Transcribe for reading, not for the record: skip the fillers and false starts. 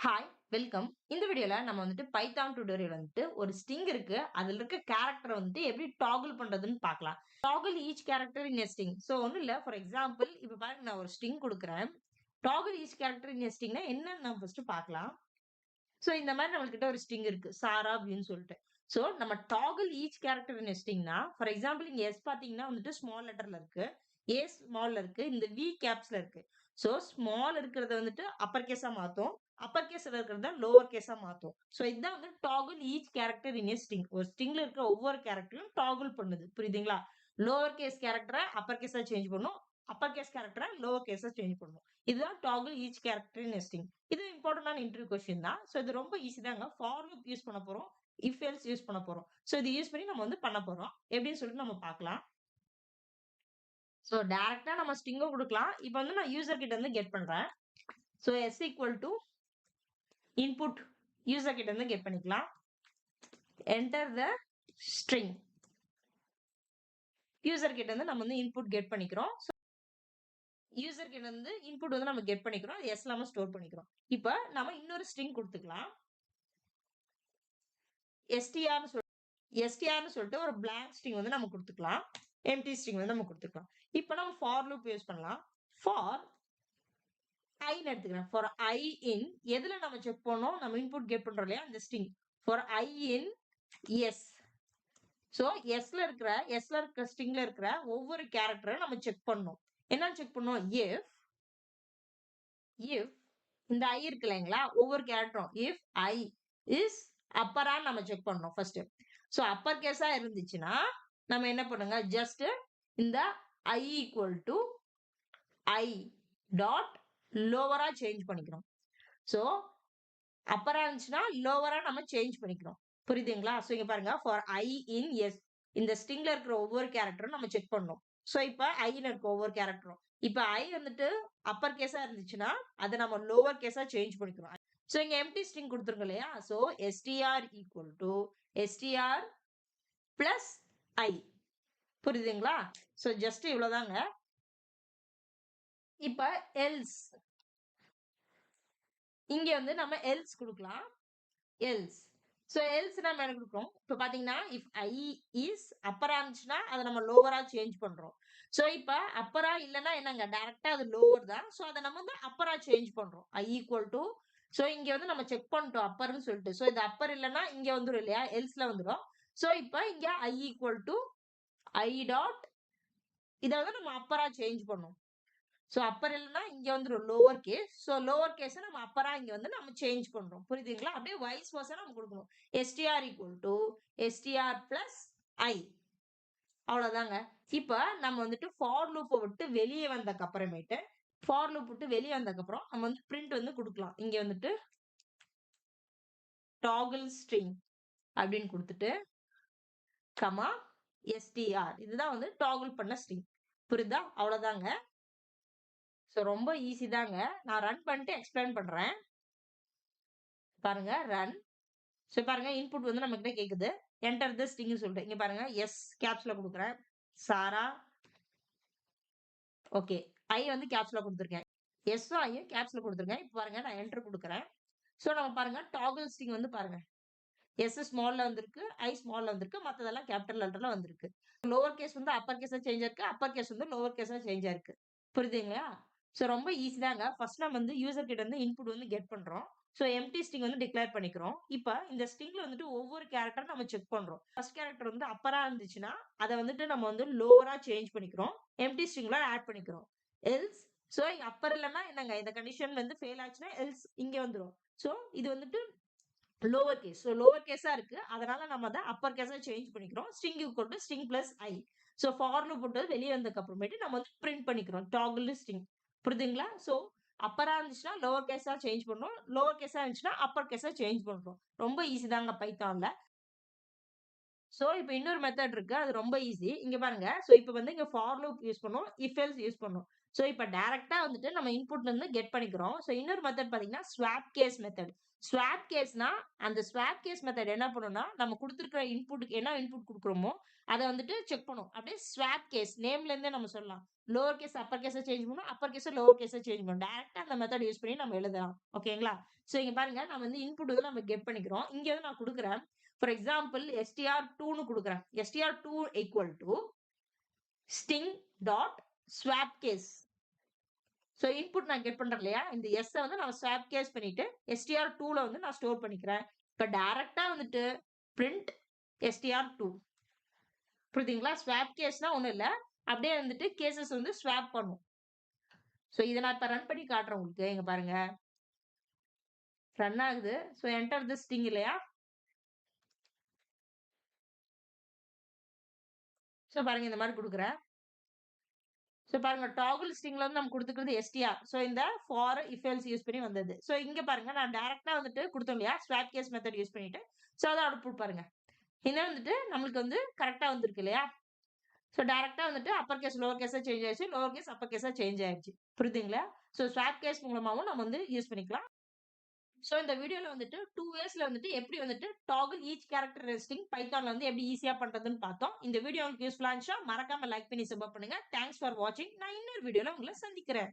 Hi, welcome. இந்த வீடியோல நம்ம வந்துட்டு பைத்தான் டியூட்டோரியல் வந்துட்டு ஒரு ஸ்ட்ரிங் இருக்கு. அதுல இருக்க கேரக்டர் வந்துட்டு எப்படி டாகிள் பண்றதுன்னு பார்க்கலாம். Toggle each character in a string. So ஒண்ணும் இல்ல. ஃபார் எக்ஸாம்பிள் இப்ப பாருங்க நான் ஒரு ஸ்ட்ரிங் குடுக்குறேன். Toggle each character in a ஸ்ட்ரிங்னா என்னன்னு நம்ம ஃபர்ஸ்ட் பார்க்கலாம். சோ இந்த மாதிரி நம்மகிட்ட ஒரு ஸ்ட்ரிங் இருக்கு. சாரா அப்படின்னு சொல்லிட்டு. சோ நம்ம toggle each character in a ஸ்ட்ரிங்னா ஃபார் எக்ஸாம்பிள் இங்க எஸ் பாத்தீங்கன்னா வந்துட்டு ஸ்மால் லெட்டர்ல இருக்கு. ஏ ஸ்மால்ல இருக்கு. இந்த வி கேப்ஸ்ல இருக்கு. சோ ஸ்மால் இருக்கிறத வந்துட்டு அப்பர் கேஸா மாத்தும். அப்பர் கேஸ்ல இருக்கிறத லோவர் கேஸா மாத்தும். சோ இதுதான் வந்து toggle each character in a string. ஒரு ஸ்ட்ரிங்ல இருக்கிற ஒவ்வொரு கேரக்டரும் டாகிள் பண்ணுது. புரியுதுங்களா? லோவர் கேஸ் கேரக்டர அப்பர் கேஸா சேஞ்ச் பண்ணும். அப்பர் கேஸ் கேரக்டர லோவர் கேஸா சேஞ்ச் பண்ணும். இதுதான் toggle each character in a string. இது இம்பார்ட்டன்டான இன்டர்வியூ கொஸ்டின் தான். சோ இது ரொம்ப ஈஸி தாங்க. ஃபார் லூப் யூஸ் பண்ண போறோம். இஃப் எல்ஸ் யூஸ் பண்ண போறோம். சோ இது யூஸ் பண்ணி நம்ம வந்து பண்ண போறோம். எப்படின்னு சொல்லிட்டு நம்ம பார்க்கலாம். சோ டைரக்ட்டா நம்ம ஸ்ட்ரிங்கும் குடுக்கலாம். இப்போ வந்து நான் யூசர் கிட்ட இருந்து கெட் பண்றேன். So s equal to input user கிட்ட இருந்து கெட் பண்ணிக்கலாம். enter the string யூசர் கிட்ட இருந்து நம்ம வந்து இன்புட் கெட் பண்ணிக்கிறோம். யூசர் கிட்ட இருந்து இன்புட் வந்து நம்ம கெட் பண்ணிக்கிறோம். அது s லாம ஸ்டோர் பண்ணிக்கிறோம். இப்போ நம்ம இன்னொரு ஸ்ட்ரிங் கொடுத்துக்கலாம். strன்னு சொல்லிட்டு ஒரு blank string வந்து நம்ம கொடுத்துக்கலாம். empty string வந்து நம்ம கொடுத்துக்கலாம். இப்போ நம்ம for loop யூஸ் பண்ணலாம். for I ன்னு எடுத்துக்கிறேன். for I in எதுல நம்ம செக் பண்ணோம்? நம்ம இன்புட் கெட் பண்றோம் இல்லையா? அந்த string. for I in s. So sல இருக்கிற ஸ்ட்ரிங்ல இருக்கிற ஒவ்வொரு கேரக்டரை நம்ம செக் பண்ணணும். என்னன்னு செக் பண்ணோம்? if இந்த I இருக்கு இல்லைங்களா? ஒவ்வொரு கேரக்டரும் if I is அப்பரான்னு நம்ம செக் பண்ணணும் ஃபர்ஸ்ட். சோ அப்பர் கேஸா இருந்துச்சுன்னா நம்ம என்ன பண்ணுங்க? ஜஸ்ட் இந்த I equal to I dot லோவரா சேஞ்ச் பண்ணிக்கிறோம். சோ அப்பரா இருந்துச்சுன்னா லோவரா நம்ம சேஞ்ச் பண்ணிக்கிறோம். புரியுதுங்களா? சோ இங்க பாருங்க for I in s இந்த ஸ்ட்ரிங்ல இருக்கிற ஒவ்வொரு கேரக்டரும் நம்ம செக் பண்ணணும். சோ இப்ப I ல இருக்க ஒவ்வொரு கேரக்டரும். இப்ப I வந்துட்டு அப்பர் கேஸா இருந்துச்சுன்னா அதை நம்ம லோவர் கேஸா சேஞ்ச் பண்ணிக்கிறோம். சோ இங்க எம்ப்டி ஸ்ட்ரிங் கொடுத்துருங்க இல்லையா? So str equal to str plus I. புரியுதுங்களா? சோ ஜஸ்ட் இவ்வளவுதாங்க. இப்ப else இங்க வந்து நம்ம else கொடுக்கலாம். else சோ else நம்ம என்ன கொடுக்கிறோம்? இப்ப பாத்தீங்கன்னா if I is அப்பரா இருந்துச்சுன்னா அதை நம்ம லோவரா சேஞ்ச் பண்றோம். சோ இப்ப அப்பரா இல்லைன்னா என்னங்க? டைரக்டா அது லோவர் தான். சோ அதை நம்ம வந்து அப்பரா சேஞ்ச் பண்றோம். I equal to சோ இங்க வந்து நம்ம செக் பண்ணிட்டோம் அப்பர்னு சொல்லிட்டு. சோ இது அப்பர் இல்லைன்னா இங்க வந்துரும் இல்லையா? எல்ஸ்ல வந்துரும். சோ இப்ப இங்க I equal to I dot இதை வந்து நம்ம அப்பரா சேஞ்ச் பண்ணோம். சோ அப்பர் இல்லைன்னா இங்க வந்துரும் லோவர் கேஸ். சோ லோவர் கேஸ நம்ம அப்பரா இங்க வந்து நம்ம சேஞ்ச் பண்றோம். புரியுதுங்களா? அப்படியே வைஸ் வர்சா நம்ம கொடுக்கணும். str equal to str plus I. அவ்வளவுதாங்க. இப்ப நம்ம வந்துட்டு ஃபார் லூப்பை விட்டு வெளியே வந்ததுக்கு அப்புறமேட்டு ஃபார் லூப் விட்டு வெளியே வந்ததுக்கு அப்புறம் நம்ம வந்து பிரிண்ட் வந்து கொடுக்கலாம். இங்க வந்துட்டு டாகிள் ஸ்ட்ரிங் அப்படின்னு கொடுத்துட்டு கமா str இதுதான் வந்து டாகிள் பண்ண ஸ்ட்ரிங். புரியுதா? அவ்வளவுதாங்க. சோ ரொம்ப ஈஸி தாங்க. நான் ரன் பண்ணிட்டு எக்ஸ்பிளைன் பண்றேன். பாருங்க ரன். சோ பாருங்க இன்புட் வந்து நம்ம கிட்ட கேக்குது. என்டர் தி ஸ்ட்ரிங் சொல்லிட்டு இங்க பாருங்க எஸ் கேப்ஸ்ல கொடுக்குறேன். சாரா ஓகே. ஐ வந்து கேப்ஸ்ல கொடுத்துருக்கேன். எஸ் ஐயும் கேப்ஸ்ல கொடுத்துருக்கேன். இப்போ பாருங்க நான் என்டர் கொடுக்குறேன். சோ நம்ம பாருங்க டாகிள் ஸ்ட்ரிங் வந்து பாருங்க எஸ் ஸ்மால்ல வந்திருக்கு, ஐ ஸ்மால்ல வந்திருக்கு, மத்ததெல்லாம் கேபிட்டல் லெட்டர்ல வந்திருக்கு. லோவர் கேஸ் வந்து அப்பர் கேஸா சேஞ்ச் ஆயிருக்கு, அப்பர் கேஸ் வந்து லோவர் கேஸா சேஞ்ச் ஆயிருக்கு. புரியுதுங்களா? சோ ரொம்ப ஈஸி தாங்க. ஃபர்ஸ்ட் நம்ம வந்து யூசர் கிட்ட இருந்து இன்புட் வந்து கெட் பண்றோம். சோ எம்ப்டி ஸ்ட்ரிங் வந்து டிக்ளேர் பண்ணிக்கிறோம். இப்ப இந்த ஸ்ட்ரிங்ல வந்துட்டு ஒவ்வொரு கேரக்டர் நம்ம செக் பண்றோம். ஃபர்ஸ்ட் கேரக்டர் வந்து அப்பரா இருந்துச்சுன்னா அதை வந்துட்டு நம்ம வந்து லோவரா சேஞ்ச் பண்ணிக்கிறோம். எம்ப்டி ஸ்ட்ரிங்ல ஆட் பண்ணிக்கிறோம். எல்ஸ் சோ அப்பர் இல்லைன்னா என்னங்க? இந்த கண்டிஷன் வந்து ஃபெயில் ஆச்சுன்னா எல்ஸ் இங்க வந்துரும். சோ இது வந்துட்டு லோவர் கேஸ். சோ லோவர் கேஸா இருக்கு. அதனால நம்ம அதை அப்பர் கேஸா சேஞ்ச் பண்ணிக்கிறோம். String equal to string plus I. So for loop போட்டு வெளியே வந்ததுக்கு அப்புறமேட்டு நம்ம வந்து பிரிண்ட் பண்ணிக்கிறோம். Toggle string. புரியுதுங்களா? சோ அப்பரா இருந்துச்சுன்னா லோவர் கேஸா சேஞ்ச் பண்ணோம். லோவர் கேஸா இருந்துச்சுன்னா அப்பர் கேஸா சேஞ்ச் பண்றோம். ரொம்ப ஈஸி தாங்க பைத்தான்ல. சோ இப்ப இன்னொரு மெத்தட் இருக்கு. அது ரொம்ப ஈஸி. இங்க பாருங்க. சோ இப்ப வந்து இங்க ஃபார் லூப் யூஸ் பண்ணோம். இஃப் எல்ஸ் யூஸ் பண்ணோம். சோ இப்ப டைரக்ட்டா வந்துட்டு நம்ம இன்புட்ல இருந்து கெட் பண்ணிக்கிறோம். சோ இன்னொரு மெத்தட் பாத்தீங்கன்னா ஸ்வாப் கேஸ் மெத்தட். ஸ்வாப் கேஸ்னா அந்த ஸ்வாப் கேஸ் மெத்தட் என்ன பண்ணும்னா நம்ம கொடுத்திருக்கிற இன்புட்க்கு என்ன இன்புட் குடுக்குறோமோ அத வந்துட்டு செக் பண்ணும். அப்படியே ஸ்வாப் கேஸ் நேம்ல இருந்தே நம்ம சொல்லலாம். லோவர் கேஸ் அப்பர் கேஸா சேஞ்ச் பண்ணும். அப்பர் கேஸ் லோவர் கேஸா சேஞ்ச் பண்ணும். டைரக்ட்டா அந்த மெத்தட் யூஸ் பண்ணி நம்ம எழுதலாம். ஓகேங்களா? ஸோ இங்க பாருங்க நம்ம வந்து இன்புட் வந்து நம்ம கெட் பண்ணிக்கிறோம். இங்க வந்து நான் குடுக்குறேன். ஃபார் எக்ஸாம்பிள் str2ன்னு குடுக்குறேன். str2 equal to string dot swap case. So input நான் கெட் பண்றேன் இல்லையா? இந்த எஸ் வந்து நான் ஸ்வாப் கேஸ் பண்ணிட்டு str2ல வந்து நான் ஸ்டோர் பண்ணிக்கிறேன். இப்ப டைரக்ட்டா வந்துட்டு பிரிண்ட் str2 புரியுதுங்களா? ஸ்வாப் கேஸ்னா ஒண்ணும் இல்ல. அப்படியே வந்துட்டு கேஸஸ் வந்து ஸ்வாப் பண்ணும். ஸோ இத நான் இப்ப ரன் பண்ணி காட்டுறேன் உங்களுக்கு. இங்க பாருங்க. ரன் ஆகுது. ஸோ என்டர் தி ஸ்ட்ரிங் இல்லையா? ஸோ பாருங்க இந்த மாரி குடுக்குறேன். ஸோ பாருங்க டாகிள் ஸ்ட்ரிங்ல வந்து நம்ம குடுத்துக்கிறது str. ஸோ இந்த ஃபார், இஃப் எல்ஸ் யூஸ் பண்ணி வந்தது. ஸோ இங்க பாருங்க நான் டைரக்ட்டா வந்துட்டு குடுத்தோம் இல்லையா? ஸ்வாப் கேஸ் மெத்தட் யூஸ் பண்ணிட்டு. ஸோ அத அவுட்புட் பாருங்க. இது வந்துட்டு நம்மளுக்கு வந்து கரெக்ட்டா வந்திருக்கு இல்லையா? ஸோ டைரக்ட்டா வந்துட்டு அப்பர் கேஸ், லோவர் கேஸா சேஞ்ச் ஆயிருச்சு. லோவர் கேஸ், அப்பர் கேஸா சேஞ்ச் ஆயிருச்சு. புரியுதுங்களா? ஸோ ஸ்வாப் கேஸ் மூலமாவும் நம்ம வந்து யூஸ் பண்ணிக்கலாம். ஸோ இந்த வீடியோல வந்துட்டு 2 வேஸ்ல வந்துட்டு எப்படி வந்துட்டு டாகிள் ஈச் கேரக்டரிஸ்டிக் பைத்தான்ல வந்து எப்படி ஈஸியா பண்றதுன்னு பார்த்தோம். இந்த வீடியோ உங்களுக்கு யூஸ்ஃபுல்லா இருந்துச்சா மறக்காம லைக் பண்ணி சப்போர்ட் பண்ணுங்க. தேங்க்ஸ் ஃபார் வாட்சிங். நான் இன்னொரு வீடியோல உங்களை சந்திக்கிறேன்.